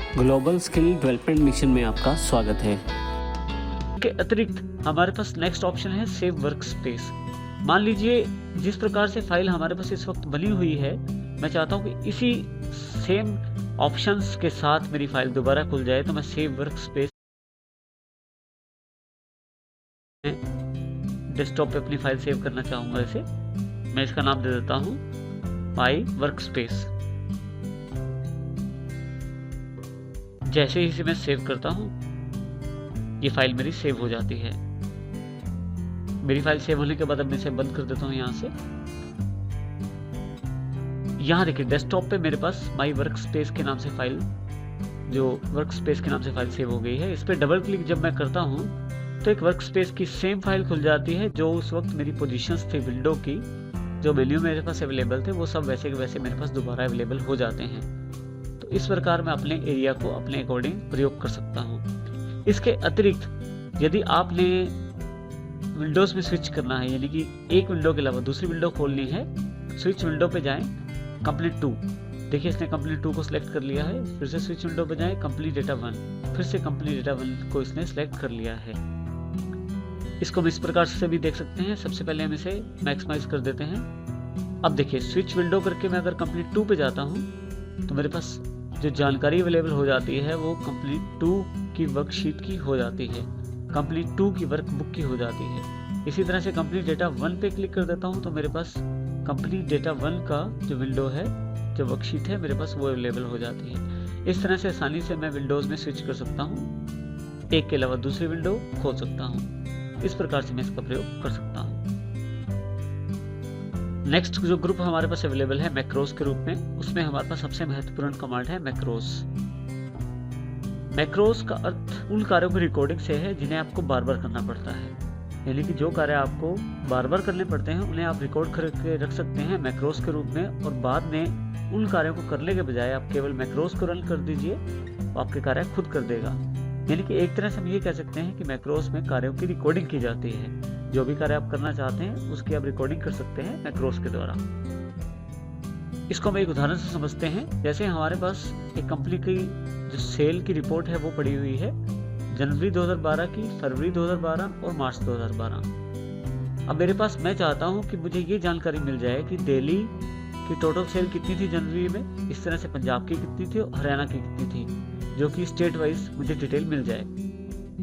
Global skill development mission में आपका स्वागत है। के अतिरिक्त हमारे पास नेक्स्ट ऑप्शन है सेव वर्क स्पेस। मान लीजिए जिस प्रकार से फाइल हमारे पास इस वक्त बनी हुई है, मैं चाहता हूं कि इसी सेम ऑप्शंस के साथ मेरी फाइल दोबारा खुल जाए, तो मैं सेव वर्क स्पेस डेस्कटॉप पे अपनी फाइल सेव करना चाहूंगा। इसे मैं इसका नाम दे देता हूं माई वर्क स्पेस। जैसे ही इसे मैं सेव करता हूं, ये फाइल मेरी सेव हो जाती है। मेरी फाइल सेव होने के बाद अब मैं इसे बंद कर देता हूं यहां से। यहां देखिए डेस्कटॉप पे मेरे पास माई वर्क स्पेस के नाम से फाइल, जो वर्क स्पेस के नाम से फाइल सेव हो गई है। इस पर डबल क्लिक जब मैं करता हूं तो एक वर्क स्पेस की सेम फाइल खुल जाती है, जो उस वक्त मेरी पोजीशंस थी विंडो की, जो मेन्यू मेरे पास अवेलेबल थे, वो सब वैसे के वैसे मेरे पास दोबारा अवेलेबल हो जाते हैं। तो इस प्रकार मैं अपने एरिया को अपने अकॉर्डिंग प्रयोग कर सकता हूँ। इसके अतिरिक्त यदि आपने विंडोज में स्विच करना है, यानी कि एक विंडो के अलावा दूसरी विंडो खोलनी है, स्विच विंडो पे जाएं, कंप्लीट टू, देखिए इसने कंप्लीट 2 को सिलेक्ट कर लिया है। फिर से स्विच विंडो पे जाएं, कंप्लीट डेटा 1, फिर से कंप्लीट डेटा 1 को इसने सिलेक्ट कर लिया है। इसको हम इस प्रकार से भी देख सकते हैं। सबसे पहले हम इसे मैक्सिमाइज कर देते हैं। अब देखिए स्विच विंडो करके मैं अगर कंप्लीट 2 पे जाता हूँ तो मेरे पास जो जानकारी अवेलेबल हो जाती है वो कंप्लीट 2 की वर्कशीट की हो जाती है, कंप्लीट 2 की वर्कबुक की हो जाती है। इसी तरह से कंप्लीट डेटा 1 पे क्लिक कर देता हूँ तो मेरे पास कंप्लीट डेटा 1 का जो विंडो है, जो वर्कशीट है, मेरे पास वो अवेलेबल हो जाती है। इस तरह से आसानी से मैं विंडोज में स्विच कर सकता हूँ, एक के अलावा दूसरी विंडो खोल सकता हूँ। इस प्रकार से मैं इसका प्रयोग कर सकता हूँ। नेक्स्ट जो ग्रुप हमारे पास अवेलेबल है मैक्रोस के रूप में, उसमें हमारे पास सबसे महत्वपूर्ण कमांड है मैक्रोस। मैक्रोस का अर्थ उन कार्यों की रिकॉर्डिंग से है जिन्हें आपको बार बार करना पड़ता है, यानी कि जो कार्य आपको बार बार करने पड़ते हैं उन्हें आप रिकॉर्ड करके रख सकते हैं मैक्रोस के रूप में, और बाद में उन कार्यों को करने के बजाय आप केवल मैक्रोस को रन कर दीजिए, आपके कार्य खुद कर देगा। यानी कि एक तरह से हम ये कह सकते हैं कि मैक्रोस में कार्यों की रिकॉर्डिंग की जाती है। जो भी कार्य आप करना चाहते हैं उसकी आप रिकॉर्डिंग कर सकते हैं मैक्रोस के द्वारा। इसको हम एक उदाहरण से समझते हैं। जैसे हमारे पास एक कंपनी की जो सेल की रिपोर्ट है वो पड़ी हुई है, जनवरी 2012 की, फरवरी 2012 और मार्च 2012। अब मेरे पास, मैं चाहता हूं कि मुझे ये जानकारी मिल जाए कि दिल्ली की टोटल सेल कितनी थी जनवरी में, इस तरह से पंजाब की कितनी थी और हरियाणा की कितनी थी, जो कि स्टेट वाइज मुझे डिटेल मिल जाए।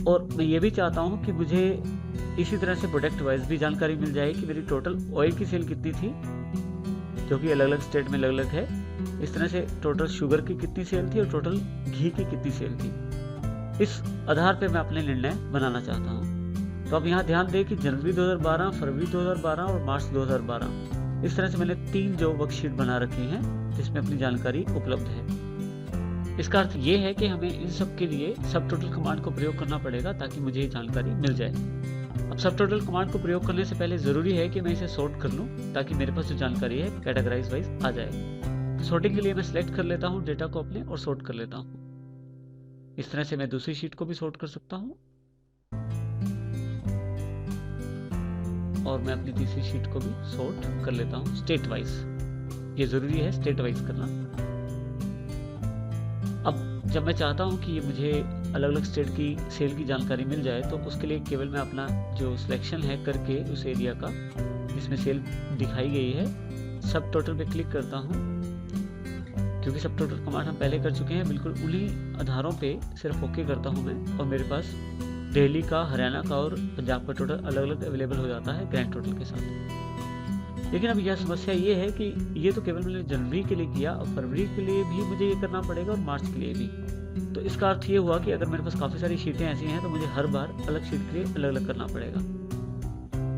और मैं ये भी चाहता हूँ कि मुझे इसी तरह से प्रोडक्ट वाइज भी जानकारी मिल जाए कि मेरी टोटल ऑयल की सेल कितनी थी, जो कि अलग अलग स्टेट में अलग अलग है। इस तरह से टोटल शुगर की कितनी सेल थी और टोटल घी की कितनी सेल थी। इस आधार पे मैं अपने निर्णय बनाना चाहता हूँ। तो अब यहाँ ध्यान दें कि जनवरी 2012, फरवरी 2012 और मार्च 2012, इस तरह से मैंने 3 जो वर्कशीट बना रखी हैं जिसमें अपनी जानकारी उपलब्ध है। इसका अर्थ ये है कि हमें इन सब के लिए सब टोटल कमांड को प्रयोग करना पड़ेगा ताकि मुझे ये जानकारी मिल जाए। अब सब टोटल कमांड को प्रयोग करने से पहले ज़रूरी है कि मैं इसे सॉर्ट कर लूँ ताकि मेरे पास जो जानकारी है कैटेगराइज वाइज आ जाए। तो सॉर्टिंग के लिए मैं सिलेक्ट कर लेता हूँ डेटा को अपने और सॉर्ट कर लेता हूँ। इस तरह से मैं दूसरी शीट को भी सॉर्ट कर सकता हूँ और मैं अपनी तीसरी शीट को भी सॉर्ट कर लेता हूँ स्टेट वाइज। ये ज़रूरी है स्टेट वाइज करना। अब जब मैं चाहता हूं कि ये मुझे अलग अलग स्टेट की सेल की जानकारी मिल जाए, तो उसके लिए केवल मैं अपना जो सिलेक्शन है करके उस एरिया का जिसमें सेल दिखाई गई है, सब टोटल पे क्लिक करता हूं। क्योंकि सब टोटल कमांड हम पहले कर चुके हैं, बिल्कुल उन्हीं आधारों पे सिर्फ ओके करता हूं मैं, और मेरे पास दिल्ली का, हरियाणा का और पंजाब का टोटल अलग अलग अवेलेबल हो जाता है ग्रैंड टोटल के साथ। लेकिन अब यह समस्या ये है कि ये तो केवल मैंने जनवरी के लिए किया, और फरवरी के लिए भी मुझे ये करना पड़ेगा और मार्च के लिए भी। तो इसका अर्थ ये हुआ कि अगर मेरे पास काफ़ी सारी शीटें ऐसी हैं तो मुझे हर बार अलग शीट के लिए अलग अलग करना पड़ेगा।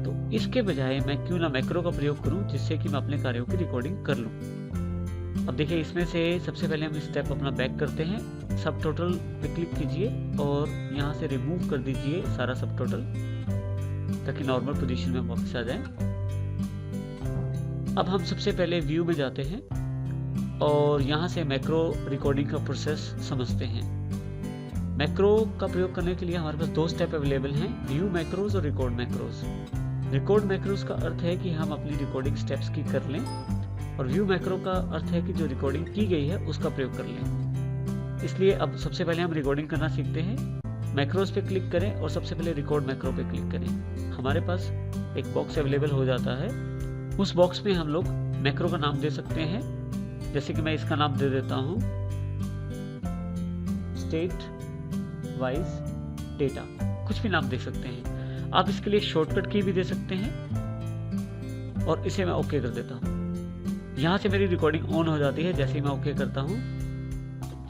तो इसके बजाय मैं क्यों ना मैक्रो का प्रयोग करूं, जिससे कि मैं अपने कार्यों की रिकॉर्डिंग कर लूं। अब देखिए इसमें से सबसे पहले हम स्टेप अपना बैक करते हैं। सब टोटल पे क्लिक कीजिए और यहाँ से रिमूव कर दीजिए सारा सब टोटल, ताकि नॉर्मल पोजीशन में वापस आ जाए। अब हम सबसे पहले व्यू में जाते हैं और यहाँ से मैक्रो रिकॉर्डिंग का प्रोसेस समझते हैं। मैक्रो का प्रयोग करने के लिए हमारे पास 2 स्टेप अवेलेबल हैं, व्यू मैक्रोज और रिकॉर्ड मैक्रोज। रिकॉर्ड मैक्रोज का अर्थ है कि हम अपनी रिकॉर्डिंग स्टेप्स की कर लें, और व्यू मैक्रो का अर्थ है कि जो रिकॉर्डिंग की गई है उसका प्रयोग कर लें। इसलिए अब सबसे पहले हम रिकॉर्डिंग करना सीखते हैं। मैक्रोस पे क्लिक करें और सबसे पहले रिकॉर्ड मैक्रो पे क्लिक करें। हमारे पास एक बॉक्स अवेलेबल हो जाता है। उस बॉक्स में हम लोग मैक्रो का नाम दे सकते हैं। जैसे कि मैं इसका नाम दे देता हूँ स्टेट वाइज डेटा, कुछ भी नाम दे सकते हैं आप। इसके लिए शॉर्टकट की भी दे सकते हैं और इसे मैं ओके कर देता हूँ। यहाँ से मेरी रिकॉर्डिंग ऑन हो जाती है जैसे ही मैं ओके करता हूँ।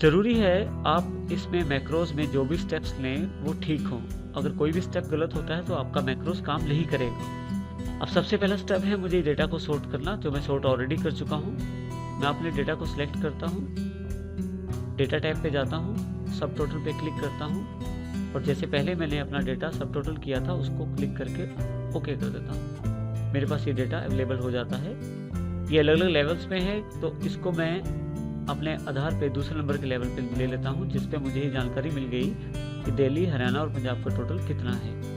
ज़रूरी है आप इसमें मैक्रोस में जो भी स्टेप्स लें वो ठीक हों। अगर कोई भी स्टेप गलत होता है तो आपका मैक्रोस काम नहीं करेगा। अब सबसे पहला स्टेप है मुझे डेटा को सॉर्ट करना, जो मैं सॉर्ट ऑलरेडी कर चुका हूँ। मैं अपने डेटा को सिलेक्ट करता हूँ, डेटा टैब पे जाता हूँ, सब टोटल पे क्लिक करता हूँ और जैसे पहले मैंने अपना डेटा सब टोटल किया था उसको क्लिक करके ओके कर देता हूँ। मेरे पास ये डेटा अवेलेबल हो जाता है। ये अलग अलग लेवल्स में है, तो इसको मैं अपने आधार पे दूसरे नंबर के लेवल पे ले लेता हूँ, जिस पे मुझे ये जानकारी मिल गई कि दिल्ली, हरियाणा और पंजाब का टोटल कितना है।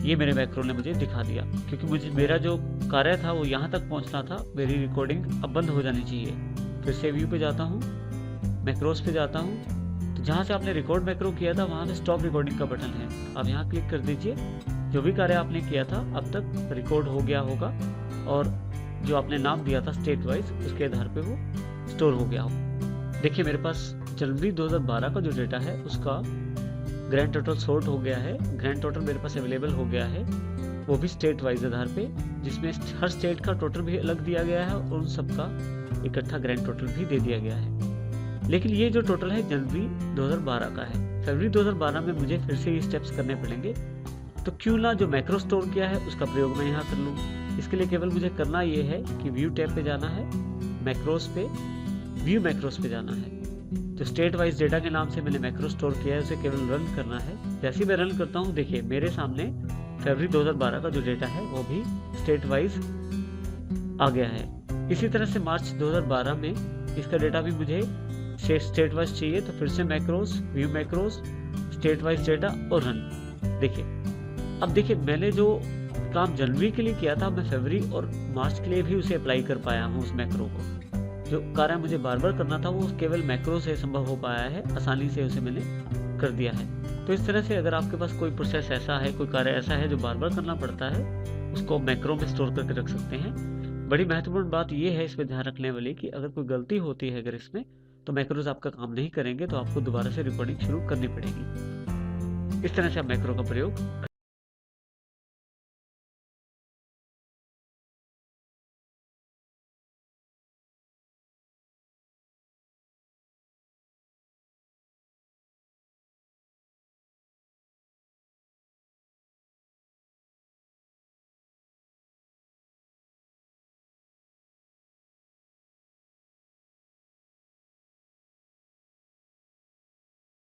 ये मेरे मैक्रो ने मुझे दिखा दिया, क्योंकि मेरा जो कार्य था वो यहाँ तक पहुँचना था। मेरी रिकॉर्डिंग अब बंद हो जानी चाहिए। फिर से व्यू पे जाता हूँ, मैक्रोस पे जाता हूँ, तो जहाँ से आपने रिकॉर्ड मैक्रो किया था वहाँ पे स्टॉप रिकॉर्डिंग का बटन है। आप यहाँ क्लिक कर दीजिए। जो भी कार्य आपने किया था अब तक रिकॉर्ड हो गया होगा और जो आपने नाम दिया था स्टेट वाइज उसके आधार पे वो स्टोर हो गया हो। देखिए मेरे पास जनवरी 2012 का जो डेटा है उसका ग्रैंड टोटल सॉर्ट हो गया है। ग्रैंड टोटल मेरे पास अवेलेबल हो गया है, वो भी स्टेट वाइज आधार पे, जिसमें हर स्टेट का टोटल भी अलग दिया गया है और उन सबका इकट्ठा ग्रैंड टोटल भी दे दिया गया है। लेकिन ये जो टोटल है जनवरी 2012 का है। फरवरी 2012 में मुझे फिर से ये स्टेप्स करने पड़ेंगे, तो क्यों ना जो मैक्रो स्टोर किया है उसका प्रयोग मैं यहाँ कर लूँ। इसके लिए केवल मुझे करना ये है कि व्यू टैब पे जाना है, मैक्रोस पे, व्यू मैक्रोस पे जाना है। जो स्टेट वाइज डेटा के नाम से मैंने मैक्रो स्टोर किया है उसे केवल रन करना है। जैसे ही मैं रन करता हूँ, देखिए मेरे सामने फरवरी 2012 का जो डेटा है वो भी स्टेट वाइज आ गया है। इसी तरह से मार्च 2012 में इसका डेटा भी मुझे स्टेट वाइज चाहिए, तो फिर से macros, view macros, state wise data और रन। देखिए अब देखिए मैंने जो काम जनवरी के लिए किया था मैं फरवरी और मार्च के लिए भी उसे अप्लाई कर पाया हूँ। उस मैक्रो को जो कार्य मुझे बार बार करना था वो केवल मैक्रो से संभव हो पाया है, आसानी से उसे मैंने कर दिया है। तो इस तरह से अगर आपके पास कोई प्रोसेस ऐसा है, कोई कार्य ऐसा है जो बार बार करना पड़ता है, उसको मैक्रो में स्टोर करके रख सकते हैं। बड़ी महत्वपूर्ण बात यह है इसमें ध्यान रखने वाली कि अगर कोई गलती होती है अगर इसमें, तो मैक्रोज आपका काम नहीं करेंगे, तो आपको दोबारा से रिकॉर्डिंग शुरू करनी पड़ेगी। इस तरह से आप मैक्रो का प्रयोग